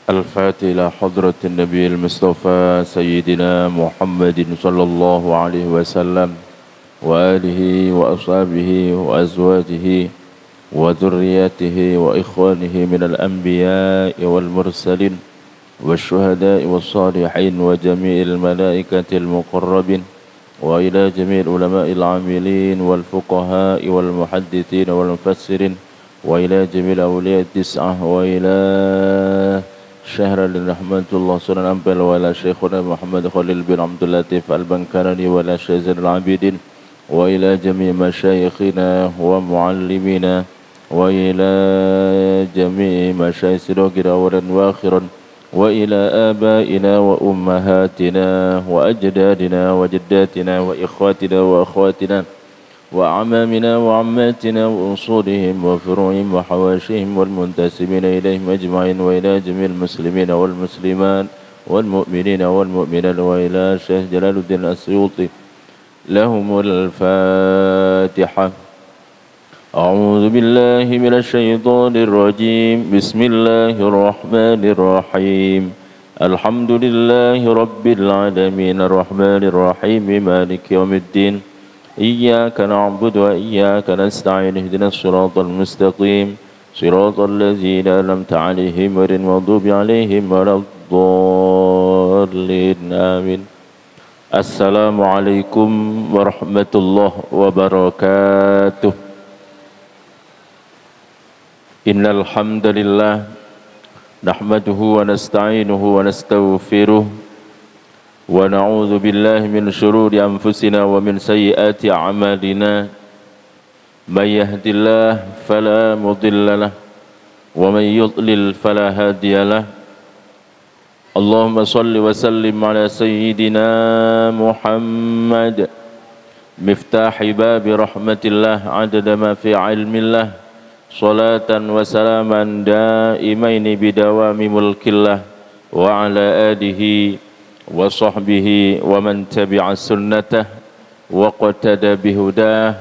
الفاتح إلى حضرة النبي المصطفى سيدنا محمد صلى الله عليه وسلم وآله وأصحابه وأزواجه وذرياته وإخوانه من الأنبياء والمرسلين والشهداء والصالحين وجميع الملائكة المقربين وإلى جميع العلماء العاملين والفقهاء والمحدثين والمفسرين وإلى جميع الأولياء التسعة وإلى شهر رحمة الله سنة أنبال وإلى شيخنا محمد خليل بن عبد اللطيف البنكرني وإلى شيخ العابدين وإلى جميع مشايخنا ومعلمينا وإلى جميع مشايخ صغيرا وآخرا وإلى آبائنا وأمهاتنا وأجدادنا وجداتنا وإخواتنا وأخواتنا وأعمامنا وعماتنا وأصولهم وفروعهم وحواشيهم والمنتسبين إليهم أجمعين وإلى جميع المسلمين والمسلمات والمؤمنين والمؤمنات وإلى شيخ جلال الدين السيوطي لهم الفاتحة. أعوذ بالله من الشيطان الرجيم. بسم الله الرحمن الرحيم. الحمد لله رب العالمين الرحمن الرحيم مالك يوم الدين. إياك نعبد وإياك نستعين اهدنا الصراط المستقيم صراط الذين أنعمت عليهم غير المغضوب عليهم ولا الضالين آمين. Assalamualaikum warahmatullahi wabarakatuh. Innal hamdalillah nahmaduhu wa nasta'inuhu wa nastaghfiruh wa na'udzu billahi min shururi anfusina wa min sayyiati a'malina. May yahdihillahu fala mudilla lahu wa may yudlil fala hadiyalah. Allahumma salli wa sallim ala sayyidina Muhammad miftahi babi rahmatillah adada ma fi ilmillah salatan wa salaman daimaini bidawami mulkillah wa ala alihi wa sahbihi wa man tabi'a sunnatah wa qatada bihudah.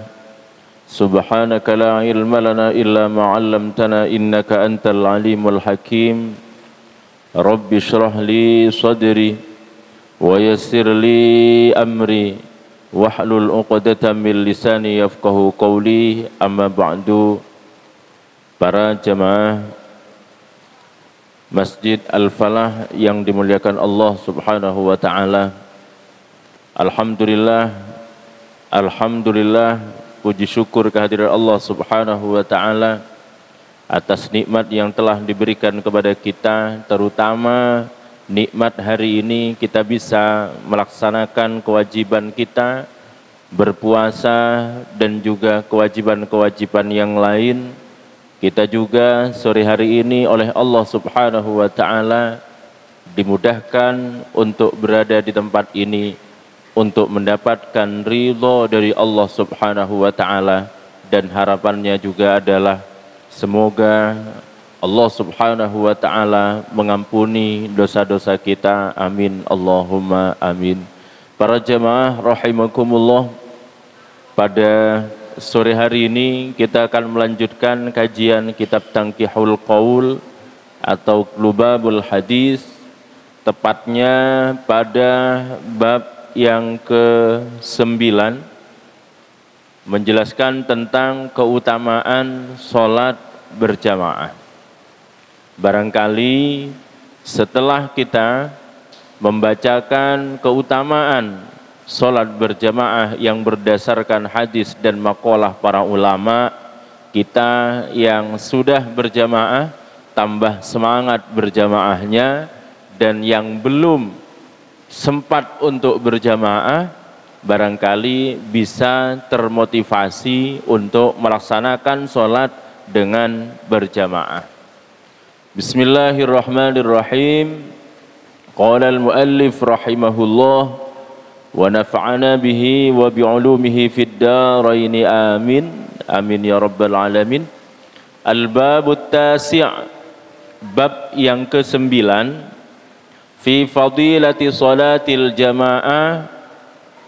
Subhanaka la ilma lana illa ma 'allamtana innaka antal alimul hakim. Rabbi shrah li sadri wa yassir li amri wahlul 'uqdatam min lisani yafqahu qawli. Amma ba'du. Para jamaah Masjid Al-Falah yang dimuliakan Allah Subhanahu wa taala. Alhamdulillah puji syukur kehadiran Allah Subhanahu wa taala atas nikmat yang telah diberikan kepada kita, terutama nikmat hari ini kita bisa melaksanakan kewajiban kita berpuasa dan juga kewajiban-kewajiban yang lain. Kita juga sore hari ini oleh Allah Subhanahu wa taala dimudahkan untuk berada di tempat ini untuk mendapatkan ridha dari Allah Subhanahu wa taala, dan harapannya juga adalah semoga Allah Subhanahu wa taala mengampuni dosa-dosa kita. Amin Allahumma amin. Para jamaah rahimakumullah, pada sore hari ini kita akan melanjutkan kajian kitab Tanqihul Qaul atau Lubabul Hadis, tepatnya pada bab yang ke-9, menjelaskan tentang keutamaan sholat berjamaah. Barangkali setelah kita membacakan keutamaan sholat berjamaah yang berdasarkan hadis dan maqalah para ulama, kita yang sudah berjamaah tambah semangat berjamaahnya, dan yang belum sempat untuk berjamaah barangkali bisa termotivasi untuk melaksanakan sholat dengan berjamaah. Bismillahirrahmanirrahim. Qala al-muallif rahimahullah wa nafa'ana bihi wa bi'ulumihi fid daraini amin. Amin ya rabbal alamin. Al-babut tasi', bab yang ke-9, fi fadilati salatil jamaah,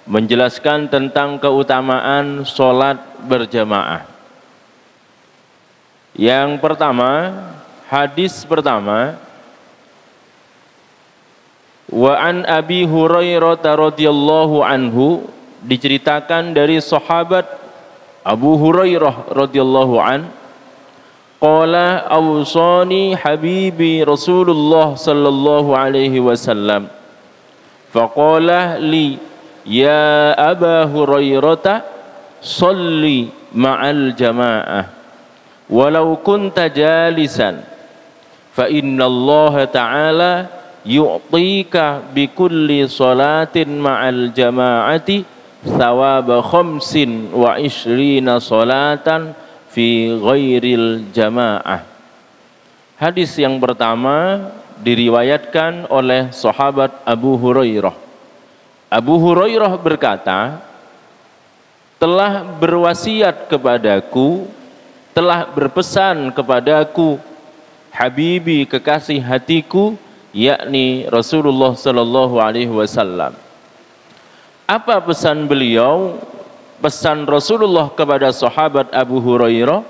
menjelaskan tentang keutamaan sholat berjamaah. Yang pertama, hadis pertama Wa an Abi Hurairah radhiyallahu anhu, diceritakan dari sahabat Abu Hurairah radhiyallahu an, qala awsani habibi Rasulullah sallallahu alaihi wasallam faqala li ya Aba Hurairah salli ma'al jamaah walau kunta jalisan fa inna Allah ta'ala yu'tika bi kulli salatin ma'al jamaati thawaba 25 salatan fi ghairil jamaah. Hadis yang pertama diriwayatkan oleh sahabat Abu Hurairah. Abu Hurairah berkata, telah berwasiat kepadaku, telah berpesan kepadaku Habibi, kekasih hatiku, yakni Rasulullah sallallahu alaihi wasallam. Apa pesan beliau? Pesan Rasulullah kepada sahabat Abu Hurairah.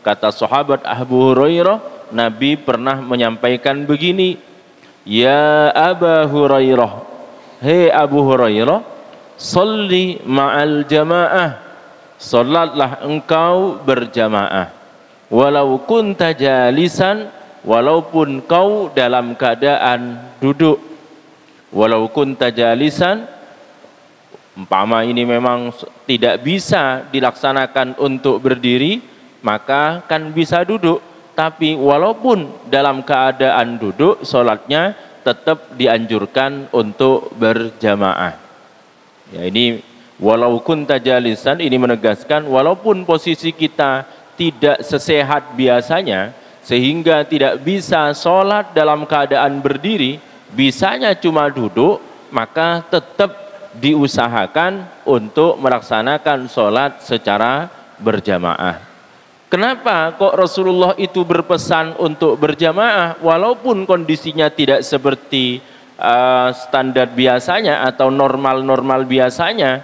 Kata sahabat Abu Hurairah, Nabi pernah menyampaikan begini, ya Aba Hurairah, hei Abu Hurairah, salli ma'al jamaah, salatlah engkau berjamaah, walau kunta jalisan, walaupun kau dalam keadaan duduk. Walau kunta jalisan, umpama ini memang tidak bisa dilaksanakan untuk berdiri, maka kan bisa duduk. Tapi walaupun dalam keadaan duduk, sholatnya tetap dianjurkan untuk berjamaah. Ya, ini walau kunta jalisan, ini menegaskan walaupun posisi kita tidak sesehat biasanya, sehingga tidak bisa sholat dalam keadaan berdiri, bisanya cuma duduk, maka tetap diusahakan untuk melaksanakan sholat secara berjamaah. Kenapa kok Rasulullah itu berpesan untuk berjamaah walaupun kondisinya tidak seperti standar biasanya atau normal-normal biasanya?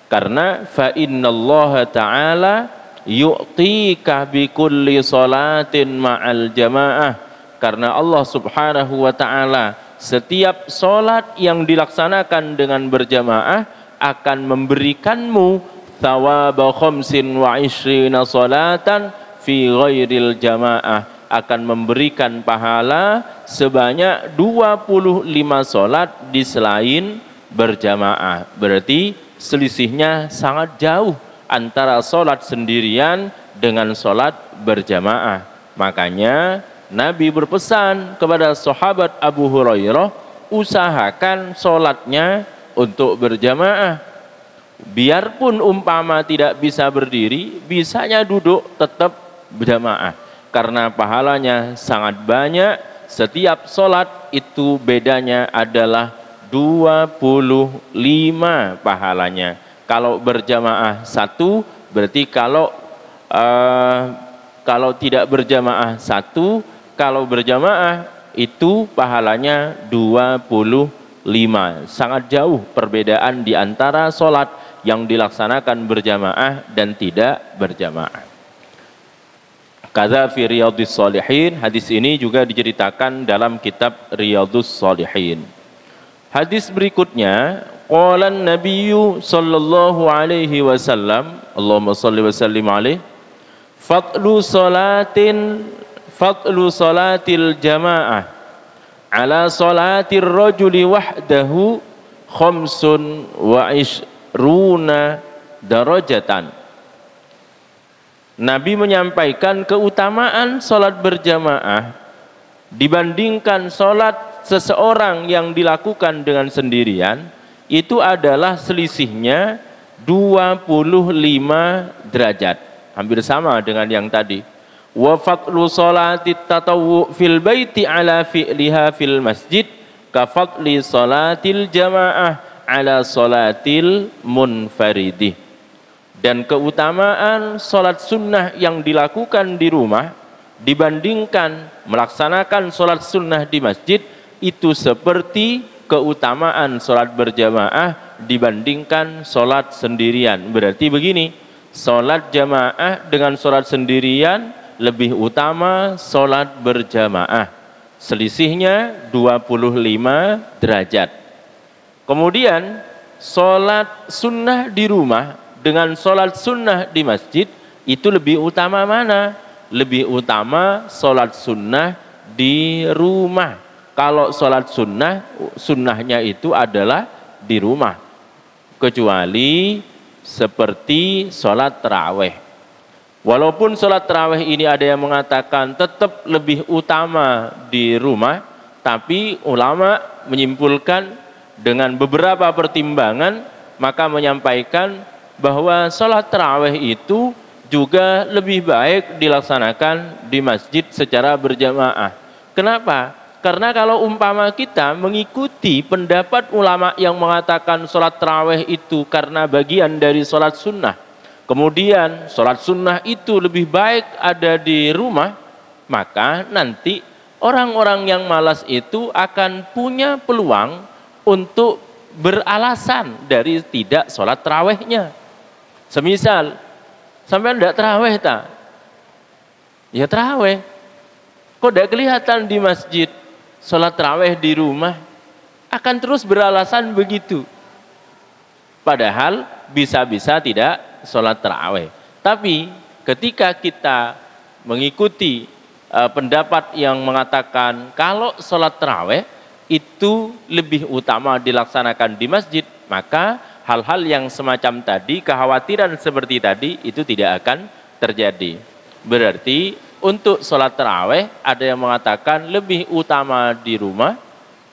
Karena fa innallaha ta'ala yu'tika bi kulli salatin ma'al jamaah, karena Allah subhanahu wa ta'ala setiap solat yang dilaksanakan dengan berjamaah akan memberikanmu thawaba 25 salatan fi ghairil jamaah, akan memberikan pahala sebanyak 25 solat di selain berjamaah. Berarti selisihnya sangat jauh antara sholat sendirian dengan sholat berjamaah. Makanya Nabi berpesan kepada sahabat Abu Hurairah, usahakan sholatnya untuk berjamaah. Biarpun umpama tidak bisa berdiri, bisanya duduk tetap berjamaah. Karena pahalanya sangat banyak, setiap sholat itu bedanya adalah 25 pahalanya. Kalau berjamaah satu, berarti kalau tidak berjamaah satu, kalau berjamaah itu pahalanya 25. Sangat jauh perbedaan di antara sholat yang dilaksanakan berjamaah dan tidak berjamaah. Kadza fi Riyadhus Shalihin, hadis ini juga diceritakan dalam kitab Riyadhus Shalihin. Hadis berikutnya, qala an-nabiyyu sallallahu alaihi wasallam, Allahumma shalli wa sallim alaihi, fadlu salatil jamaah ala salatir rajuli wahdahu 25 darajatan. Nabi menyampaikan keutamaan salat berjamaah dibandingkan salat seseorang yang dilakukan dengan sendirian, itu adalah selisihnya 25 derajat, hampir sama dengan yang tadi. Wa fadlu salatit tatawwu fil baiti ala fi'liha fil masjid ka fadli salatil jamaah ala salatil munfaridih. Dan keutamaan salat sunnah yang dilakukan di rumah dibandingkan melaksanakan salat sunnah di masjid, itu seperti keutamaan sholat berjamaah dibandingkan sholat sendirian. Berarti begini, sholat jamaah dengan sholat sendirian lebih utama sholat berjamaah. selisihnya 25 derajat. Kemudian sholat sunnah di rumah dengan sholat sunnah di masjid, itu lebih utama mana? Lebih utama sholat sunnah di rumah. Kalau sholat sunnah, sunnahnya itu adalah di rumah, kecuali seperti sholat taraweh. Walaupun sholat taraweh ini ada yang mengatakan tetap lebih utama di rumah, tapi ulama menyimpulkan dengan beberapa pertimbangan, maka menyampaikan bahwa sholat taraweh itu juga lebih baik dilaksanakan di masjid secara berjamaah. Kenapa? Karena kalau umpama kita mengikuti pendapat ulama yang mengatakan sholat taraweh itu karena bagian dari sholat sunnah, kemudian sholat sunnah itu lebih baik ada di rumah, maka nanti orang-orang yang malas itu akan punya peluang untuk beralasan dari tidak sholat tarawehnya. Semisal, sampai tidak taraweh tak? Ya taraweh. Kok tidak kelihatan di masjid? Sholat taraweh di rumah, akan terus beralasan begitu. Padahal bisa-bisa tidak sholat taraweh. Tapi ketika kita mengikuti pendapat yang mengatakan kalau sholat taraweh itu lebih utama dilaksanakan di masjid, maka hal-hal yang semacam tadi, kekhawatiran seperti tadi itu tidak akan terjadi. Berarti untuk sholat taraweh ada yang mengatakan lebih utama di rumah,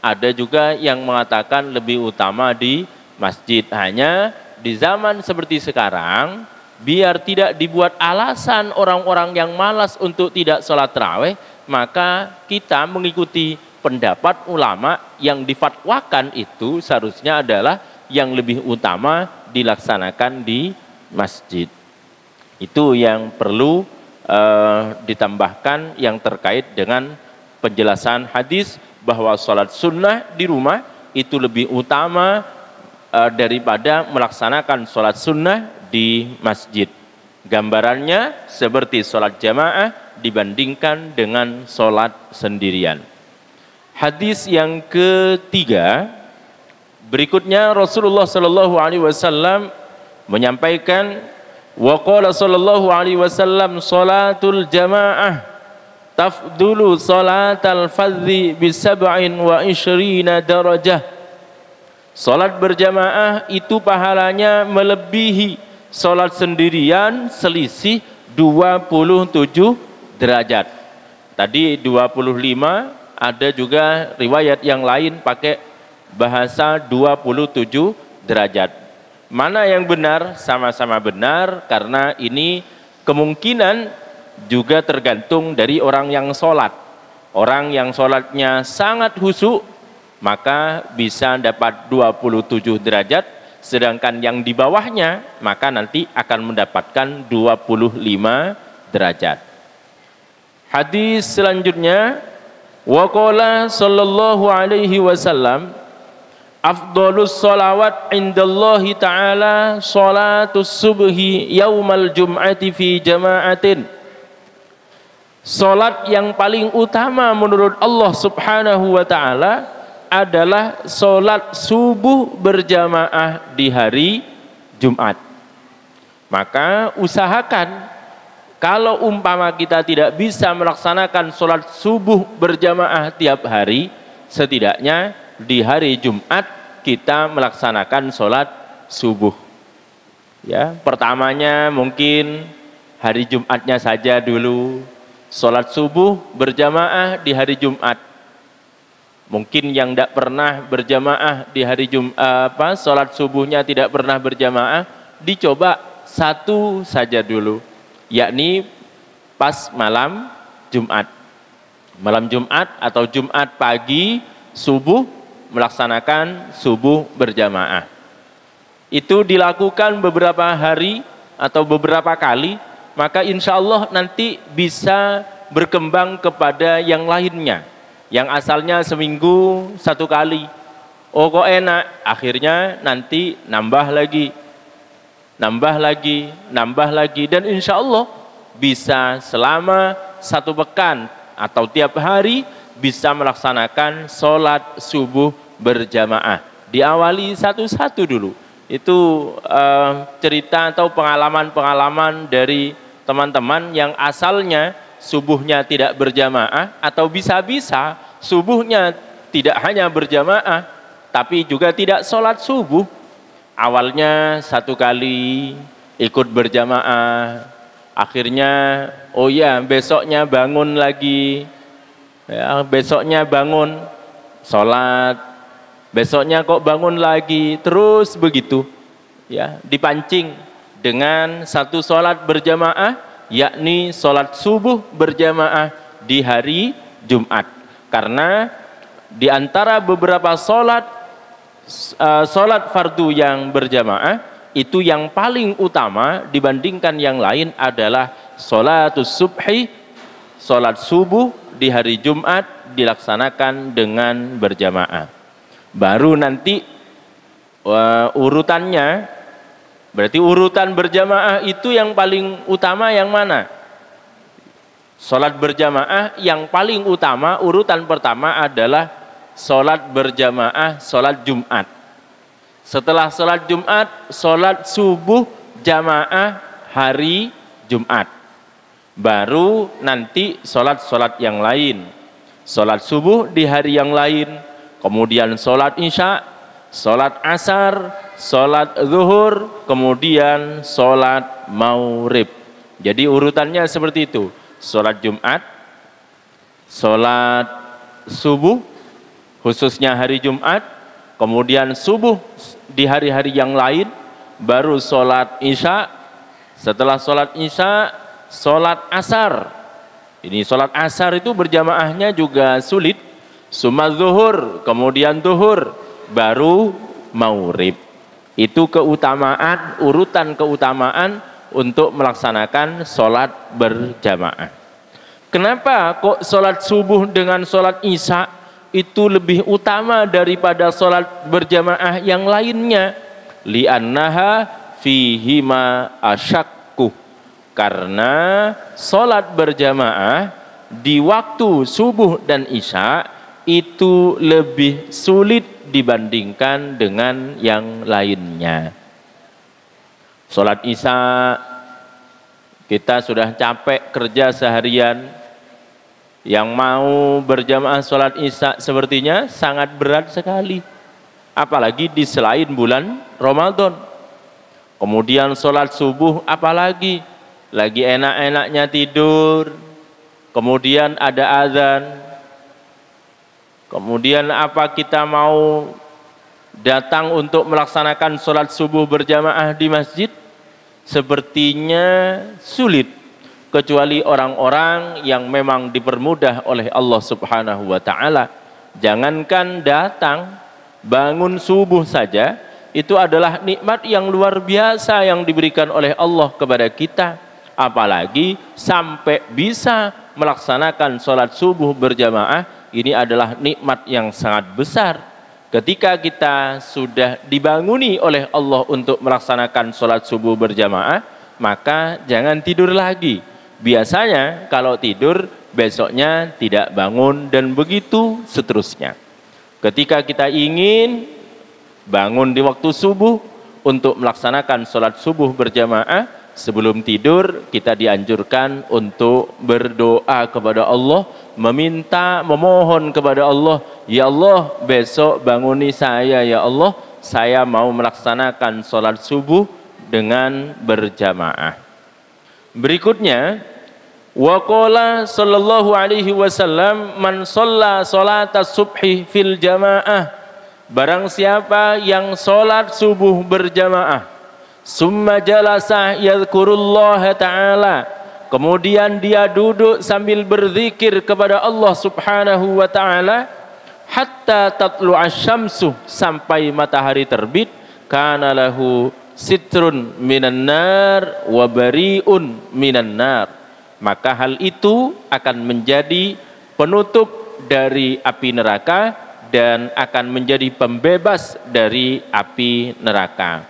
ada juga yang mengatakan lebih utama di masjid. Hanya di zaman seperti sekarang, biar tidak dibuat alasan orang-orang yang malas untuk tidak sholat taraweh, maka kita mengikuti pendapat ulama yang difatwakan itu seharusnya adalah yang lebih utama dilaksanakan di masjid. Itu yang perlu ditambahkan yang terkait dengan penjelasan hadis bahwa sholat sunnah di rumah itu lebih utama daripada melaksanakan sholat sunnah di masjid. Gambarannya seperti sholat jamaah dibandingkan dengan sholat sendirian. Hadis yang ketiga, berikutnya Rasulullah Shallallahu Alaihi Wasallam menyampaikan, wa qala sallallahu alaihi wasallam salatul jamaah tafdulu salatal fadhi bi 27 darajah. Salat berjamaah itu pahalanya melebihi salat sendirian selisih 27 derajat. Tadi 25, ada juga riwayat yang lain pakai bahasa 27 derajat. Mana yang benar? Sama-sama benar, karena ini kemungkinan juga tergantung dari orang yang sholat. Orang yang sholatnya sangat khusyuk, maka bisa dapat 27 derajat, sedangkan yang di bawahnya, maka nanti akan mendapatkan 25 derajat. Hadis selanjutnya, wa qala sallallahu alaihi wasallam, afdhalus sholawat indallahi ta'ala sholatus subhi yaumal jum'ati fi jama'atin. Salat yang paling utama menurut Allah subhanahu wa ta'ala adalah salat subuh berjamaah di hari Jumat. Maka usahakan, kalau umpama kita tidak bisa melaksanakan salat subuh berjamaah tiap hari, setidaknya di hari Jumat kita melaksanakan sholat subuh. Ya, pertamanya mungkin hari Jumatnya saja dulu, sholat subuh berjamaah di hari Jumat. Mungkin yang tidak pernah berjamaah di hari Jumat, sholat subuhnya tidak pernah berjamaah, dicoba satu saja dulu, yakni pas malam Jumat. Malam Jumat atau Jumat pagi subuh melaksanakan subuh berjamaah. Itu dilakukan beberapa hari atau beberapa kali, maka insya Allah nanti bisa berkembang kepada yang lainnya. Yang asalnya seminggu satu kali, oh kok enak, akhirnya nanti nambah lagi, dan insya Allah bisa selama satu pekan atau tiap hari bisa melaksanakan sholat subuh berjamaah. Diawali satu-satu dulu. Itu cerita atau pengalaman-pengalaman dari teman-teman yang asalnya subuhnya tidak berjamaah, atau bisa-bisa subuhnya tidak hanya berjamaah tapi juga tidak sholat subuh. Awalnya satu kali ikut berjamaah, akhirnya oh ya besoknya bangun lagi, ya, besoknya bangun sholat, besoknya kok bangun lagi, terus begitu ya, dipancing dengan satu sholat berjamaah, yakni sholat subuh berjamaah di hari Jumat. Karena di antara beberapa sholat fardu yang berjamaah, itu yang paling utama dibandingkan yang lain adalah sholatus subhi, sholat subuh di hari Jumat dilaksanakan dengan berjamaah. Baru nanti urutannya, berarti urutan berjamaah itu yang paling utama yang mana? Sholat berjamaah yang paling utama, urutan pertama adalah sholat berjamaah, sholat Jumat. Setelah sholat Jumat, sholat subuh jamaah hari Jumat. Baru nanti sholat-sholat yang lain. Sholat subuh di hari yang lain, kemudian sholat isya, sholat asar, sholat zuhur, kemudian sholat maghrib. Jadi urutannya seperti itu. Sholat Jumat, sholat subuh, khususnya hari Jumat, kemudian subuh di hari-hari yang lain, baru sholat isya, setelah sholat isya, sholat asar. Ini sholat asar itu berjamaahnya juga sulit. Summa zuhur, kemudian zuhur, baru maghrib. Itu keutamaan, urutan keutamaan untuk melaksanakan sholat berjamaah. Kenapa kok sholat subuh dengan sholat isya itu lebih utama daripada sholat berjamaah yang lainnya? Li'annaha fihima asyakku. Karena sholat berjamaah di waktu subuh dan isya itu lebih sulit dibandingkan dengan yang lainnya. Sholat isya kita sudah capek kerja seharian, yang mau berjamaah sholat isya sepertinya sangat berat sekali, apalagi di selain bulan Ramadan. Kemudian sholat subuh apalagi, lagi enak-enaknya tidur, kemudian ada azan, kemudian apa kita mau datang untuk melaksanakan sholat subuh berjamaah di masjid? Sepertinya sulit, kecuali orang-orang yang memang dipermudah oleh Allah Subhanahu wa ta'ala. Jangankan datang, bangun subuh saja itu adalah nikmat yang luar biasa yang diberikan oleh Allah kepada kita, apalagi sampai bisa melaksanakan sholat subuh berjamaah. Ini adalah nikmat yang sangat besar. Ketika kita sudah dibanguni oleh Allah untuk melaksanakan sholat subuh berjamaah, maka jangan tidur lagi. Biasanya kalau tidur, besoknya tidak bangun, dan begitu seterusnya. Ketika kita ingin bangun di waktu subuh untuk melaksanakan sholat subuh berjamaah, sebelum tidur kita dianjurkan untuk berdoa kepada Allah, memohon kepada Allah, ya Allah besok banguni saya, ya Allah saya mau melaksanakan sholat subuh dengan berjamaah. Berikutnya, waqala sallallahu alaihi wasallam, man shalla sholatas subhi fil jamaah, barang siapa yang sholat subuh berjamaah, summa jalasa yadhkurullaha ta'ala, kemudian dia duduk sambil berzikir kepada Allah Subhanahu wa ta'ala, hatta tatlu'asy syamsu, sampai matahari terbit, kana lahu sitrun minan nar wa bari'un minan nar, maka hal itu akan menjadi penutup dari api neraka dan akan menjadi pembebas dari api neraka.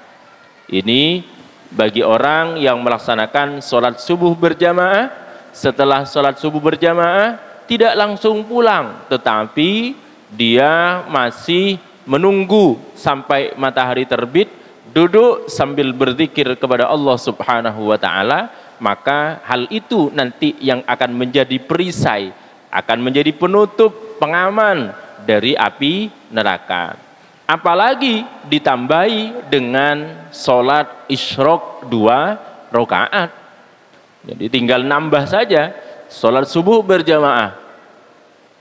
Ini bagi orang yang melaksanakan sholat subuh berjamaah. Setelah sholat subuh berjamaah, tidak langsung pulang, tetapi dia masih menunggu sampai matahari terbit, duduk sambil berzikir kepada Allah Subhanahu wa taala, maka hal itu nanti yang akan menjadi perisai, akan menjadi penutup, pengaman dari api neraka. Apalagi ditambahi dengan sholat isyraq 2 rakaat. Jadi tinggal nambah saja, sholat subuh berjamaah,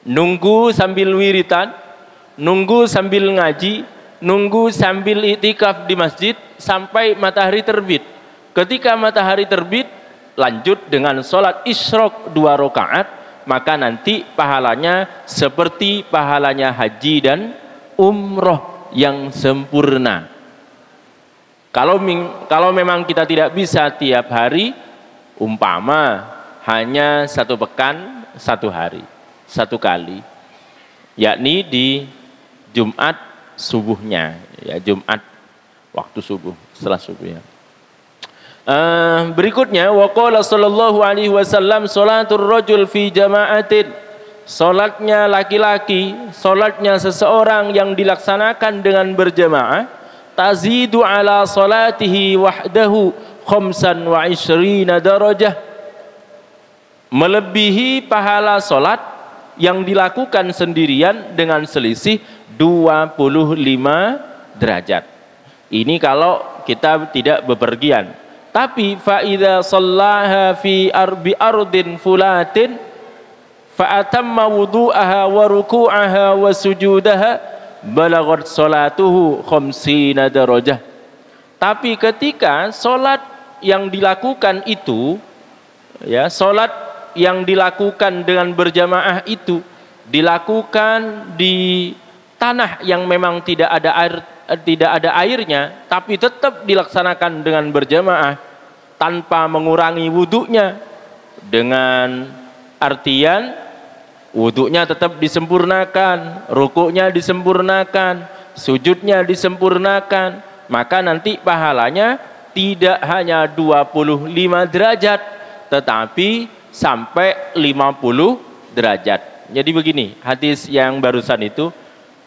nunggu sambil wiritan, nunggu sambil ngaji, nunggu sambil iktikaf di masjid sampai matahari terbit. Ketika matahari terbit, lanjut dengan sholat isyraq 2 rakaat, maka nanti pahalanya seperti pahalanya haji dan umroh yang sempurna. Kalau memang kita tidak bisa tiap hari, umpama hanya 1 pekan 1 hari, 1 kali, yakni di Jumat subuhnya, ya, Jumat waktu subuh, setelah subuh ya. Berikutnya, waqala sallallahu alaihi wasallam, salatul rajul fi jama'atin, salatnya laki-laki, salatnya seseorang yang dilaksanakan dengan berjamaah, tazidu ala salatihi wahdahu 25 darajah, melebihi pahala salat yang dilakukan sendirian dengan selisih 25 derajat. Ini kalau kita tidak bepergian. Tapi fa idza shallaha fi ardin fulatin fa atamma wudu'aha wa ruku'aha wa sujudaha balagat salatuhu 50 darajah. Tapi ketika salat yang dilakukan itu, ya, salat yang dilakukan dengan berjamaah itu dilakukan di tanah yang memang tidak ada airnya, tapi tetap dilaksanakan dengan berjamaah tanpa mengurangi wudhunya, dengan artian wudhunya tetap disempurnakan, rukuknya disempurnakan, sujudnya disempurnakan, maka nanti pahalanya tidak hanya 25 derajat tetapi sampai 50 derajat. Jadi begini, hadis yang barusan itu,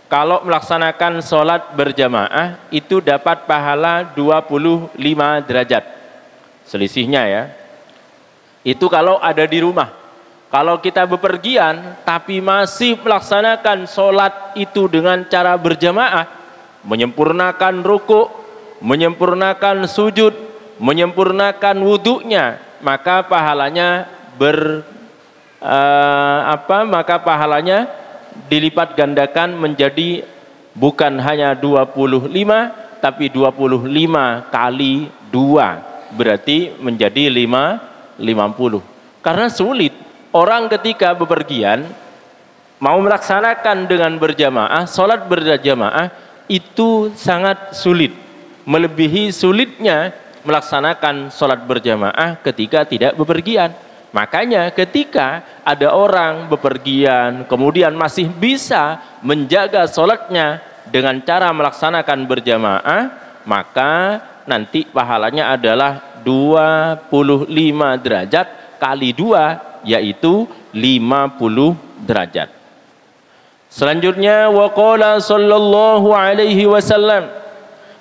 kalau melaksanakan sholat berjamaah itu dapat pahala 25 derajat. Selisihnya ya. Itu kalau ada di rumah. Kalau kita bepergian tapi masih melaksanakan sholat itu dengan cara berjamaah, menyempurnakan rukuk, menyempurnakan sujud, menyempurnakan wudhunya, maka pahalanya maka pahalanya dilipat gandakan menjadi bukan hanya 25 tapi 25 kali 2, berarti menjadi 50. Karena sulit orang ketika bepergian mau melaksanakan dengan berjamaah, sholat berjamaah itu sangat sulit, melebihi sulitnya melaksanakan sholat berjamaah ketika tidak bepergian. Makanya ketika ada orang bepergian kemudian masih bisa menjaga sholatnya dengan cara melaksanakan berjamaah, maka nanti pahalanya adalah 25 derajat kali 2, yaitu 50 derajat. Selanjutnya, waqala sallallahu alaihi wasallam,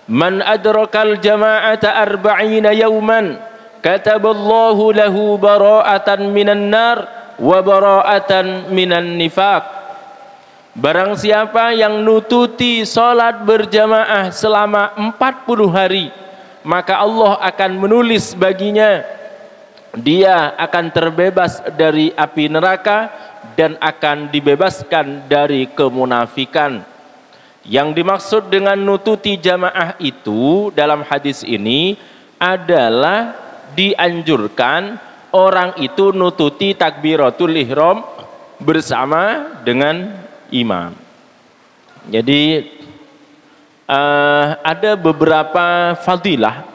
man adrakal jama'ata 40 yawman kataballahu lahu bara'atan minan nar wa bara'atan minan nifaq. Barang siapa yang nututi salat berjamaah selama 40 hari, maka Allah akan menulis baginya, dia akan terbebas dari api neraka dan akan dibebaskan dari kemunafikan. Yang dimaksud dengan nututi jamaah itu dalam hadis ini adalah dianjurkan orang itu nututi takbiratul ihram bersama dengan imam. Jadi ada beberapa fadilah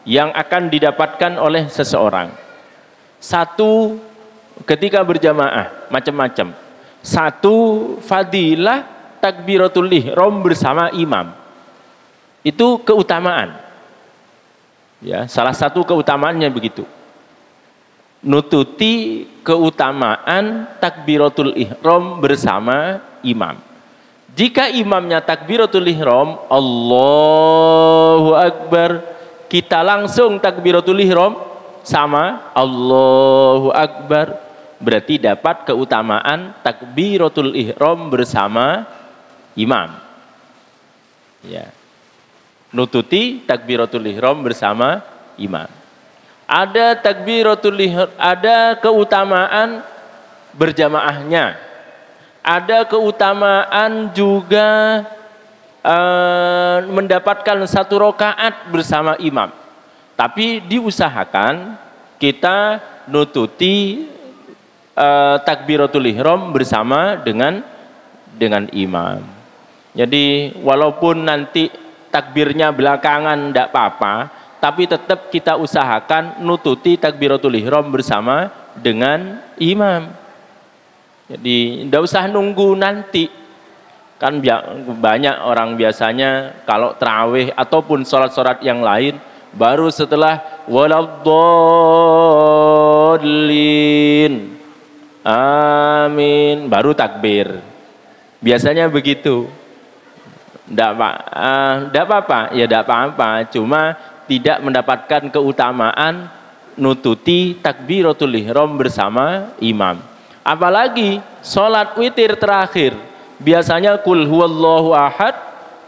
yang akan didapatkan oleh seseorang. Satu, ketika berjamaah macam-macam. Satu, fadilah takbiratul ihram bersama imam. Itu keutamaan. Ya, salah satu keutamaannya begitu. nututi keutamaan takbiratul ihram bersama imam. Jika imamnya takbiratul ihram, Allahu Akbar, kita langsung takbiratul ihram sama Allahu Akbar, berarti dapat keutamaan takbiratul ihram bersama imam. Ya. Nututi takbiratul ihram bersama imam. Ada takbiratul ihram, ada keutamaan berjamaahnya. Ada keutamaan juga mendapatkan 1 rakaat bersama imam. Tapi diusahakan kita nututi takbiratul ihram bersama dengan imam. Jadi walaupun nanti takbirnya belakangan tidak apa-apa, tapi tetap kita usahakan nututi takbiratul ihram bersama dengan imam. Jadi tidak usah nunggu nanti. Kan banyak orang biasanya kalau tarawih ataupun sholat-sholat yang lain, baru setelah waladdallin amin baru takbir. Biasanya begitu. Tidak apa-apa, ya tidak apa-apa, cuma tidak mendapatkan keutamaan nututi takbiratul ihram bersama imam. Apalagi sholat witir terakhir, biasanya kul huwallahu ahad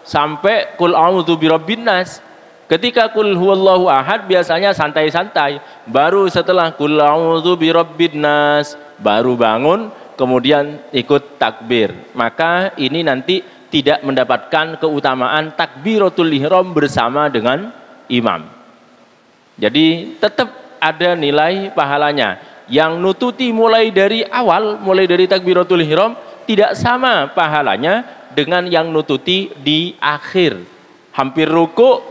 sampai kul a'udzu birabbin nas. Ketika kul huwallahu ahad biasanya santai-santai, baru setelah kul a'udzu birabbin nas baru bangun kemudian ikut takbir. Maka ini nanti tidak mendapatkan keutamaan takbiratul ihram bersama dengan imam. Jadi tetap ada nilai pahalanya. Yang nututi mulai dari awal, mulai dari takbiratul ihram, tidak sama pahalanya dengan yang nututi di akhir. Hampir ruku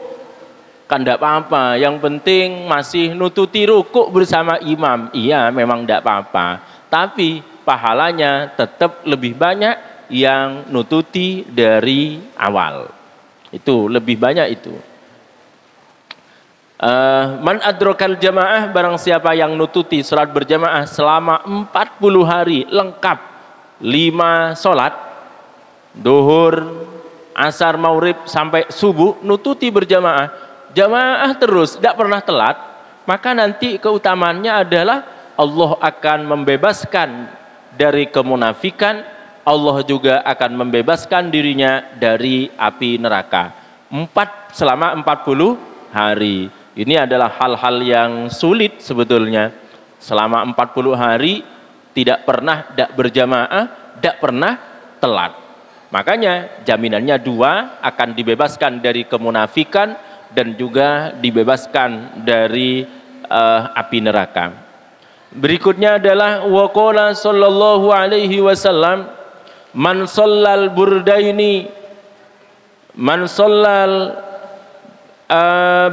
kan tidak apa-apa, yang penting masih nututi ruku bersama imam. Iya, memang tidak apa-apa, tapi pahalanya tetap lebih banyak yang nututi dari awal. Itu lebih banyak itu. Man adrokal jamaah, barang siapa yang nututi salat berjamaah selama 40 hari lengkap 5 salat, duhur, asar, maghrib sampai subuh, nututi berjamaah, jamaah terus, tidak pernah telat, maka nanti keutamaannya adalah Allah akan membebaskan dari kemunafikan, Allah juga akan membebaskan dirinya dari api neraka. Selama 40 hari. Ini adalah hal-hal yang sulit sebetulnya. Selama 40 hari tidak pernah berjamaah, tidak pernah telat. Makanya jaminannya 2, akan dibebaskan dari kemunafikan dan juga dibebaskan dari api neraka. Berikutnya adalah waqala sallallahu alaihi wasallam, man shallal burdaini, man shallal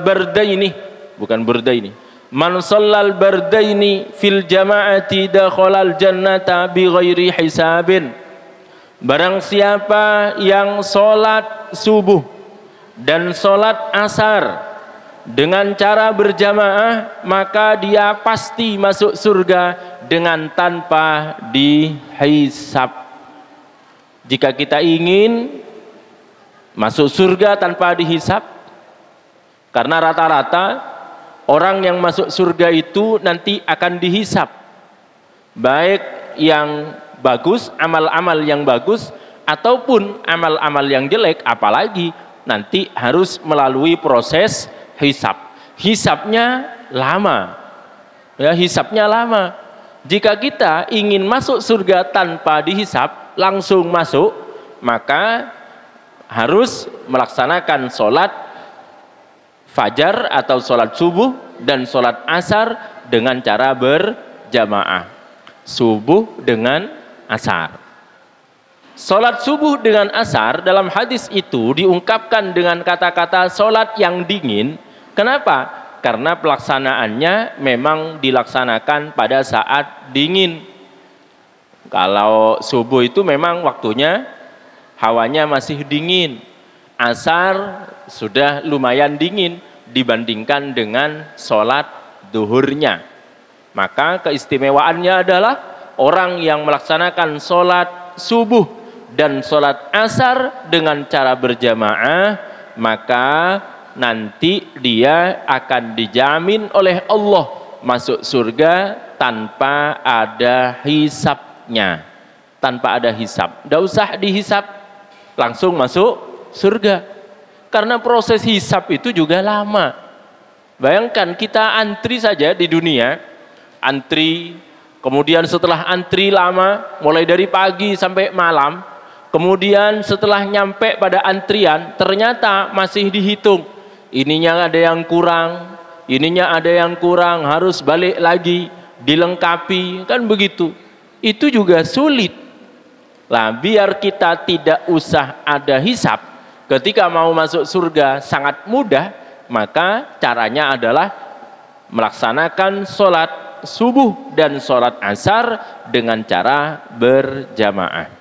bardaini, bukan burdaini, man shallal bardaini fil jama'ati dakhalal jannata bighairi hisabin. Barang siapa yang sholat subuh dan sholat asar dengan cara berjamaah, maka dia pasti masuk surga dengan tanpa dihisab. Jika kita ingin masuk surga tanpa dihisab, karena rata-rata orang yang masuk surga itu nanti akan dihisab, baik yang bagus, amal-amal yang bagus, ataupun amal-amal yang jelek, apalagi nanti harus melalui proses hisab. Hisabnya lama, ya, hisabnya lama. Jika kita ingin masuk surga tanpa dihisab, langsung masuk, maka harus melaksanakan sholat fajar atau sholat subuh dan sholat asar dengan cara berjamaah. Subuh dengan asar. Sholat subuh dengan asar dalam hadis itu diungkapkan dengan kata-kata sholat yang dingin. Kenapa? Karena pelaksanaannya memang dilaksanakan pada saat dingin. Kalau subuh itu memang waktunya hawanya masih dingin. Asar sudah lumayan dingin dibandingkan dengan sholat duhurnya. Maka keistimewaannya adalah orang yang melaksanakan sholat subuh dan sholat asar dengan cara berjamaah, maka nanti dia akan dijamin oleh Allah masuk surga tanpa ada hisabnya. Tanpa ada hisab, tidak usah dihisab, langsung masuk surga. Karena proses hisab itu juga lama. Bayangkan kita antri saja di dunia, antri, kemudian setelah antri lama, mulai dari pagi sampai malam, kemudian setelah nyampe pada antrian, ternyata masih dihitung, ininya ada yang kurang, ininya ada yang kurang, harus balik lagi, dilengkapi, kan begitu. Itu juga sulit. Lah, biar kita tidak usah ada hisab, ketika mau masuk surga sangat mudah, maka caranya adalah melaksanakan sholat subuh dan sholat asar dengan cara berjamaah.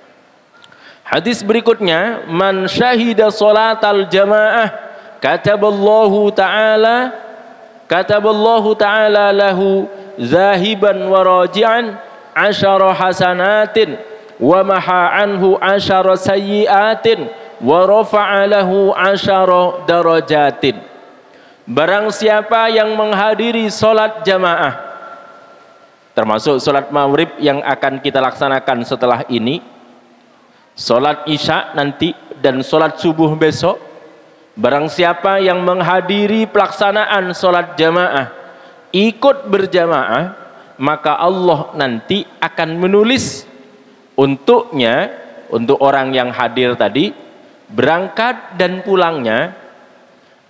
Hadis berikutnya, man syahida sholatal jamaah kataballahu ta'ala lahu zahiban wa raji'an 10 hasanatin wa maha anhu 10 sayyiatin wa rafa'a lahu 10 darajatin. Barang siapa yang menghadiri sholat jamaah, termasuk sholat maghrib yang akan kita laksanakan setelah ini, sholat isya nanti, dan sholat subuh besok, barang siapa yang menghadiri pelaksanaan sholat jamaah, ikut berjamaah, maka Allah nanti akan menulis untuknya, untuk orang yang hadir tadi, berangkat dan pulangnya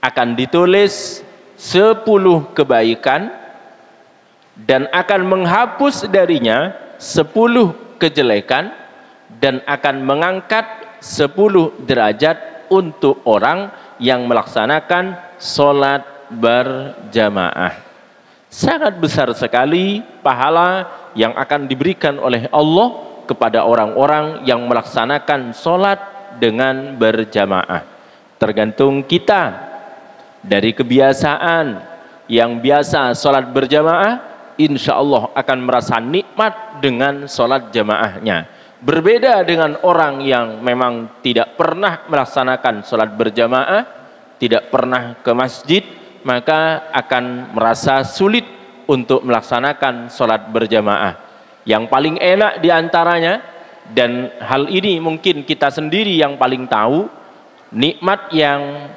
akan ditulis 10 kebaikan dan akan menghapus darinya 10 kejelekan dan akan mengangkat 10 derajat untuk orang yang melaksanakan sholat berjamaah. Sangat besar sekali pahala yang akan diberikan oleh Allah kepada orang-orang yang melaksanakan sholat dengan berjamaah. Tergantung kita, dari kebiasaan yang biasa sholat berjamaah, insya Allah akan merasa nikmat dengan sholat jamaahnya. Berbeda dengan orang yang memang tidak pernah melaksanakan sholat berjamaah, tidak pernah ke masjid, maka akan merasa sulit untuk melaksanakan sholat berjamaah. Yang paling enak diantaranya, dan hal ini mungkin kita sendiri yang paling tahu, nikmat yang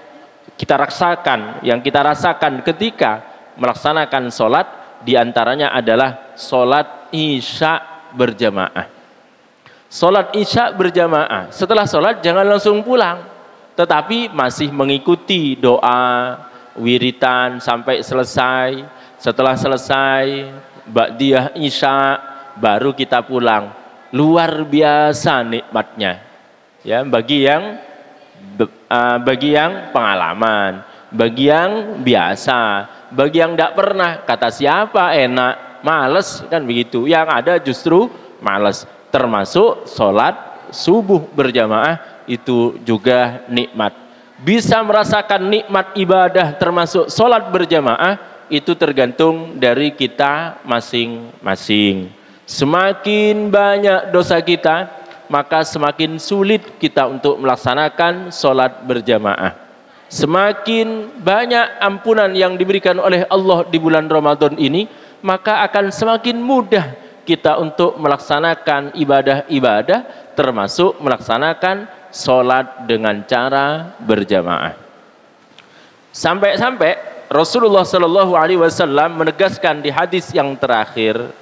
kita rasakan ketika melaksanakan sholat, diantaranya adalah sholat isya berjamaah. Sholat isya berjamaah, setelah sholat jangan langsung pulang, tetapi masih mengikuti doa, wiritan sampai selesai. Setelah selesai ba'diyah isya, baru kita pulang. Luar biasa nikmatnya, ya, bagi yang pengalaman, bagi yang biasa, bagi yang tidak pernah. Kata siapa enak, males, kan begitu. Yang ada justru males. Termasuk sholat subuh berjamaah itu juga nikmat. Bisa merasakan nikmat ibadah termasuk sholat berjamaah, itu tergantung dari kita masing-masing. Semakin banyak dosa kita, maka semakin sulit kita untuk melaksanakan sholat berjamaah. Semakin banyak ampunan yang diberikan oleh Allah di bulan Ramadan ini, maka akan semakin mudah kita untuk melaksanakan ibadah-ibadah, termasuk melaksanakan sholat dengan cara berjamaah. Sampai-sampai Rasulullah Shallallahu Alaihi Wasallam menegaskan di hadis yang terakhir,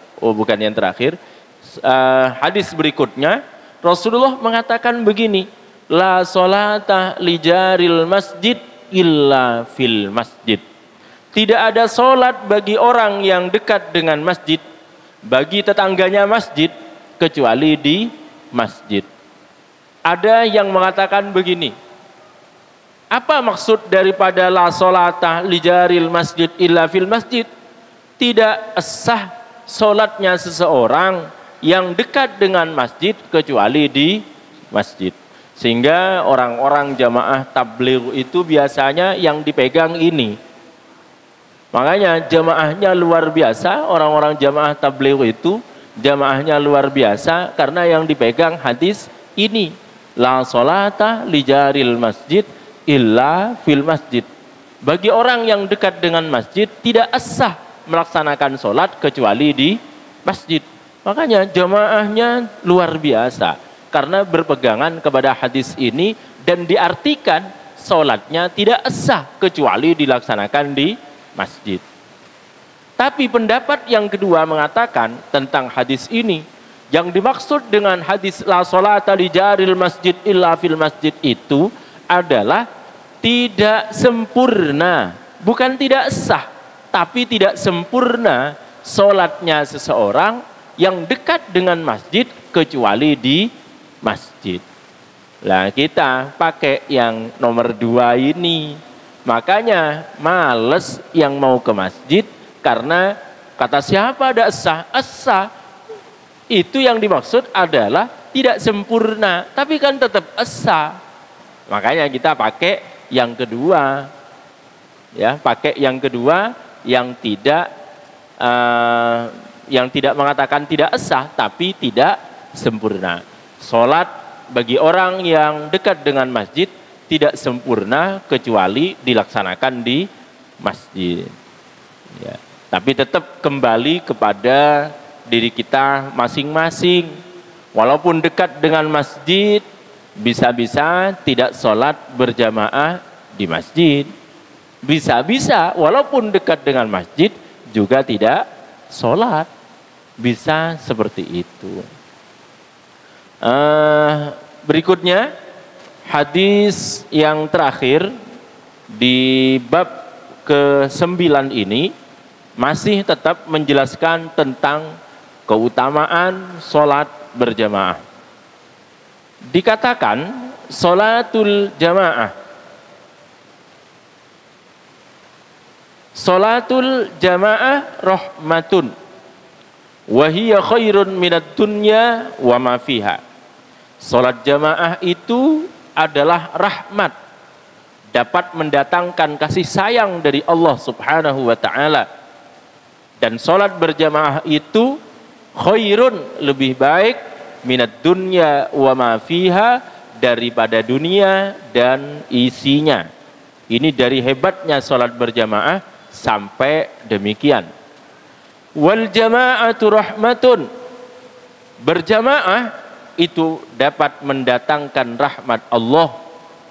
hadis berikutnya, Rasulullah mengatakan begini, la sholata li jaril masjid illa fil masjid. Tidak ada sholat bagi orang yang dekat dengan masjid, bagi tetangganya masjid, kecuali di masjid. Ada yang mengatakan begini, apa maksud daripada la sholata li jaril masjid illa fil masjid? Tidak sah sholatnya seseorang yang dekat dengan masjid kecuali di masjid. Sehingga orang-orang jamaah tabligh itu biasanya yang dipegang ini, Makanya jamaahnya luar biasa, orang-orang jamaah tabligh itu jamaahnya luar biasa karena yang dipegang hadis ini. La sholata li jaril masjid illa fil masjid. Bagi orang yang dekat dengan masjid tidak sah melaksanakan sholat kecuali di masjid. Makanya jamaahnya luar biasa karena berpegangan kepada hadis ini dan diartikan sholatnya tidak sah kecuali dilaksanakan di masjid. Tapi pendapat yang kedua mengatakan tentang hadis ini, yang dimaksud dengan hadis la sholata li jaril masjid illa fil masjid itu adalah tidak sempurna, bukan tidak sah, tapi tidak sempurna sholatnya seseorang yang dekat dengan masjid kecuali di masjid. Nah, kita pakai yang nomor 2 ini. Makanya males yang mau ke masjid karena kata siapa ada sah? Sah. Itu yang dimaksud adalah tidak sempurna, tapi kan tetap sah. Makanya kita pakai yang kedua. Ya, pakai yang kedua yang tidak mengatakan tidak sah tapi tidak sempurna. Salat bagi orang yang dekat dengan masjid tidak sempurna kecuali dilaksanakan di masjid. Ya, tapi tetap kembali kepada diri kita masing-masing. Walaupun dekat dengan masjid, bisa-bisa tidak sholat berjamaah di masjid. Bisa-bisa walaupun dekat dengan masjid juga tidak sholat. Bisa seperti itu. Berikutnya hadis yang terakhir di bab ke-9 ini masih tetap menjelaskan tentang keutamaan sholat berjamaah. Dikatakan sholatul jamaah, sholatul jamaah rahmatun wa hiya khairun minad dunya wa ma fiha. Sholat jamaah itu adalah rahmat, dapat mendatangkan kasih sayang dari Allah Subhanahu wa ta'ala. Dan sholat berjamaah itu khairun, lebih baik, minad dunya wa ma fiha, daripada dunia dan isinya. Ini dari hebatnya sholat berjamaah sampai demikian. Wal jama'atu rahmatun, berjamaah itu dapat mendatangkan rahmat Allah,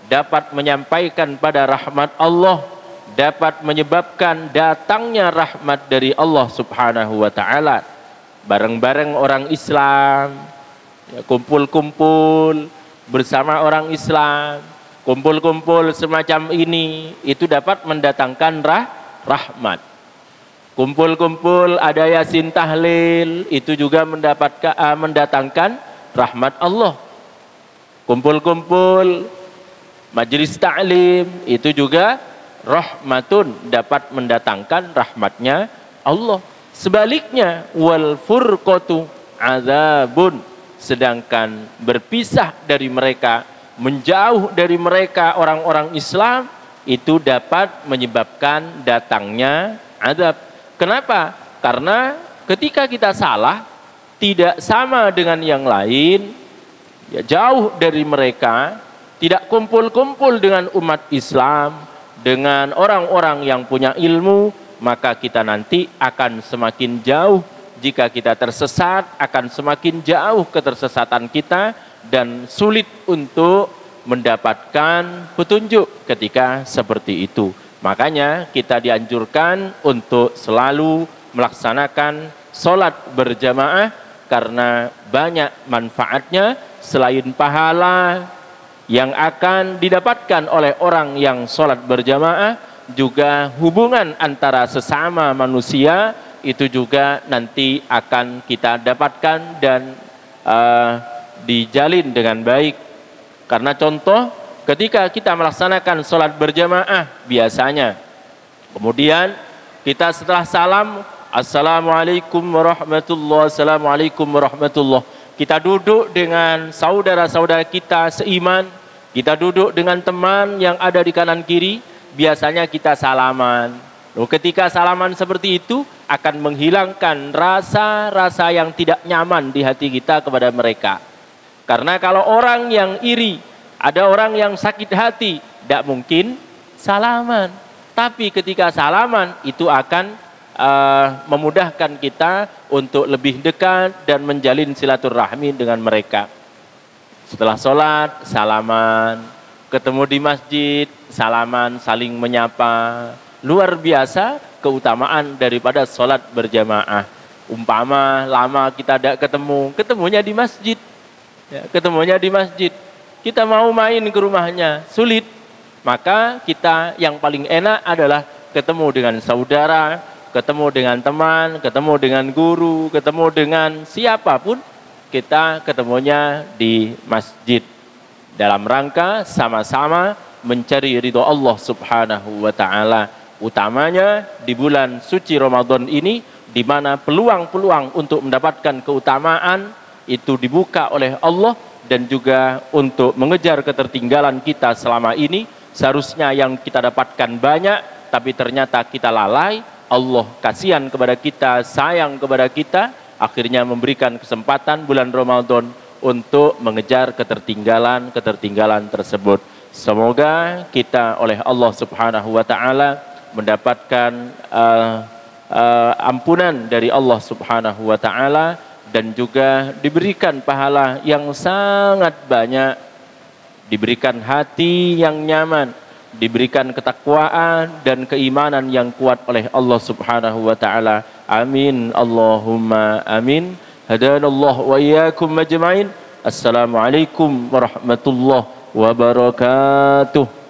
dapat menyampaikan pada rahmat Allah, dapat menyebabkan datangnya rahmat dari Allah Subhanahu wa ta'ala. Bareng-bareng orang Islam, ya, kumpul-kumpul bersama orang Islam, kumpul-kumpul semacam ini, itu dapat mendatangkan rahmat. Kumpul-kumpul ada yasin tahlil, itu juga mendatangkan rahmat Allah. Kumpul-kumpul majelis ta'lim, itu juga rahmatun, dapat mendatangkan rahmatnya Allah. Sebaliknya wal furqatu azabun, sedangkan berpisah dari mereka, menjauh dari mereka orang-orang Islam, itu dapat menyebabkan datangnya azab. Kenapa? Karena ketika kita salah, tidak sama dengan yang lain, ya, jauh dari mereka, tidak kumpul-kumpul dengan umat Islam, dengan orang-orang yang punya ilmu, maka kita nanti akan semakin jauh. Jika kita tersesat, akan semakin jauh ketersesatan kita dan sulit untuk mendapatkan petunjuk ketika seperti itu. Makanya kita dianjurkan untuk selalu melaksanakan sholat berjamaah karena banyak manfaatnya. Selain pahala yang akan didapatkan oleh orang yang sholat berjamaah, juga hubungan antara sesama manusia itu juga nanti akan kita dapatkan dan dijalin dengan baik. Karena contoh, ketika kita melaksanakan sholat berjamaah biasanya, kemudian kita setelah salam, assalamualaikum warahmatullahi, assalamualaikum warahmatullahi, kita duduk dengan saudara-saudara kita seiman, kita duduk dengan teman yang ada di kanan kiri, biasanya kita salaman. Loh, ketika salaman seperti itu akan menghilangkan rasa-rasa yang tidak nyaman di hati kita kepada mereka. Karena kalau orang yang iri, ada orang yang sakit hati, tidak mungkin salaman. Tapi ketika salaman itu akan memudahkan kita untuk lebih dekat dan menjalin silaturahmi dengan mereka. Setelah sholat, salaman. Ketemu di masjid, salaman, saling menyapa. Luar biasa keutamaan daripada sholat berjamaah. Umpama lama kita tidak ketemu, ketemunya di masjid. Ya, ketemunya di masjid. Kita mau main ke rumahnya, sulit. Maka kita yang paling enak adalah ketemu dengan saudara, ketemu dengan teman, ketemu dengan guru, ketemu dengan siapapun. Kita ketemunya di masjid. Dalam rangka sama-sama mencari ridho Allah subhanahu wa ta'ala. Utamanya di bulan suci Ramadan ini, di mana peluang-peluang untuk mendapatkan keutamaan itu dibuka oleh Allah, dan juga untuk mengejar ketertinggalan kita selama ini. Seharusnya yang kita dapatkan banyak, tapi ternyata kita lalai. Allah kasihan kepada kita, sayang kepada kita, akhirnya memberikan kesempatan bulan Ramadan untuk mengejar ketertinggalan tersebut. Semoga kita oleh Allah subhanahu wa ta'ala mendapatkan ampunan dari Allah subhanahu wa ta'ala, dan juga diberikan pahala yang sangat banyak, diberikan hati yang nyaman, diberikan ketakwaan dan keimanan yang kuat oleh Allah subhanahu wa ta'ala. Amin, Allahumma amin. Hadanallah wa iyyakum majma'in. Assalamualaikum warahmatullahi wabarakatuh.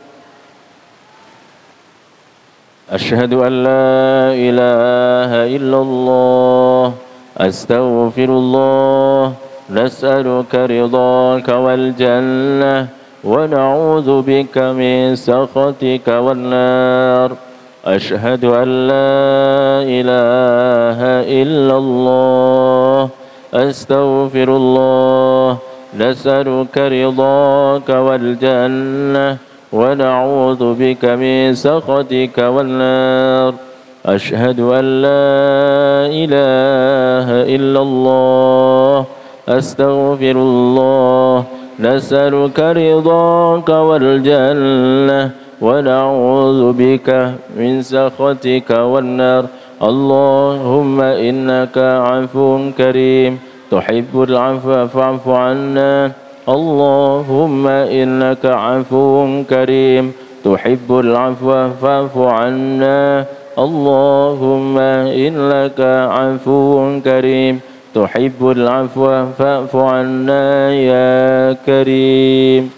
Asyhadu an la ilaha illallah, astaghfirullah, nas'aluka ridhaka wal jannah wa na'udzu bika min sakhatika wan nar. Asyhadu an la ilaha illallah, astaghfirullah, nas'aluka ridhaka wal jannah wa na'udzu bika min sakhatika wan nar. Asyhadu an la ilaha illallah, astaghfirullah, nas'aluka ridhaka wal jannah wa na'udzu bika min sakhatika wan nar. Allahumma innaka 'afuwun karim, tuhibbul 'afwa fa'fu 'anna. Allahumma innaka 'afuwun karim, tuhibbul 'afwa fa'fu 'anna. Allahumma innaka 'afuwun karim, tuhibbul 'afwa fa'fu 'anna ya karim.